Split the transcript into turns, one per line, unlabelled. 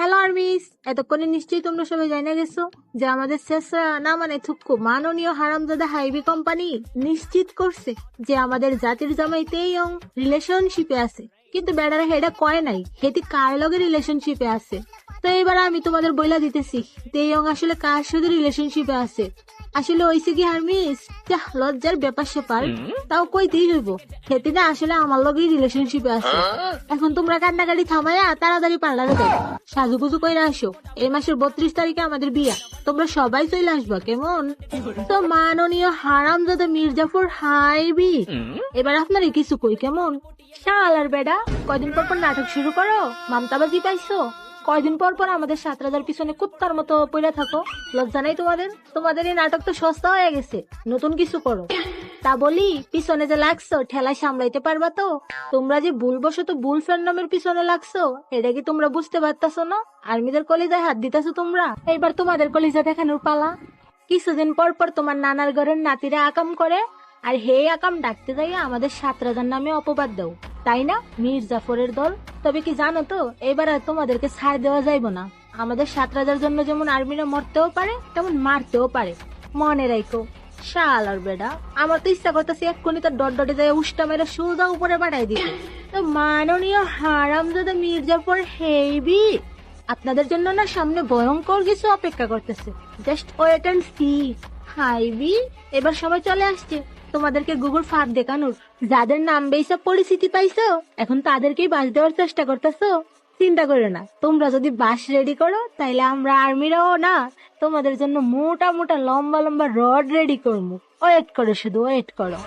Hello armies, এতক্ষণে নিশ্চয়ই তোমরা সবাই জানা গেছো যে আমাদের শেষরা না মানে থুক্কু মাননীয় হারামজাদা হাইবি কোম্পানি নিশ্চিত করছে যে আমাদের জাতির জামাই তেইয়ং রিলেশনশিপে আছে, কিন্তু বেড়ারা হেডা কয় নাই হেতি কার লগে রিলেশনশিপে আছে। তো এবার আমি তোমাদের বইলা দিতেছি তেইয়ং আসলে কার সাথে রিলেশনশিপে আছে। আসলে হইছে কি আর্মিস, যা লজ্জার ব্যাপার সেপার তাও কইতেই হইব, হেতি না আসলে আমার লগেই রিলেশনশিপে আছে। এখন তোমরা কান্নাকাটি থামাইয়া তাড়াতাড়ি পার্লারে যাও, সাজুগুজু কইরা আসো। এই মাসের 32 তারিখে আমাদের বিয়া, তোমরা সবাই চলে আসবা কেমন? তো মাননীয় হারামজাদা মির্জাফর হাইবি, এবার আপনারা কিছু কই কেমন? শালার বেডা, কয়দিন পর পর নাটক শুরু করো, মামতাবাজি পাইছো? কয়দিন পর পর আমাদের 7 রাজার পিছনে কুত্তার মতো পড়ে থাকো, লজ্জা নাই তোমাদের? তোমাদের এই নাটক তো সস্তা হয়ে গেছে, নতুন কিছু করো। তা বলি, পিছনে যে লাগছো ঠেলা সামলাইতে পারবা তো? তোমরা যে ভুলবশত বুল ফ্যান্ডমের পিছনে লাগছো, এটা কি তোমরা বুঝতে পারতাছো না? আর্মিদের কলিজায় হাত দিতেছো তোমরা, এইবার তোমাদের কলিজা দেখানোর পালা। কিছুদিন পর পর তোমার নানার ঘরের নাতিরা আকাম করে, আর হে আকাম ডাকতে যাইয়া আমাদের 7 রাজার নামে অপবাদ দাও, তাই না মির্জাফরের দল? তবে কি জানো তো, এবার আর তোমাদেরকে ছাড় দেওয়া যাইব না। আমাদের 7 রাজার জন্য যেমন আর্মিরা মরতেও পারে তেমন মারতেও পারে, মনে রাখো। শালার বেডা, আমার তো ইচ্ছা করতেছে এক্ষুনি তার ডট ডটে যায় উষ্টা মেরে সোজা উপরে পাঠাই দিবে। তো মাননীয় হারামজাদা মির্জাফর হেবি, আপনাদের জন্য না সামনে ভয়ঙ্কর কিছু অপেক্ষা করতেছে, জাস্ট ওয়েট এন্ড সি। হাইবি, এবার সবাই চলে আসছে তোমাদেরকে গুগল ফাঁদ দেখানোর। যাদের নাম বেসা পরিচিতি পাইছো, এখন তাদেরকেই বাস দেওয়ার চেষ্টা করতেছো। চিন্তা করে না, তোমরা যদি বাস রেডি করো তাইলে আমরা আর্মিরাও না তোমাদের জন্য মোটা মোটা লম্বা লম্বা রড রেডি করবো। ওয়েট করো, শুধু ওয়েট করো।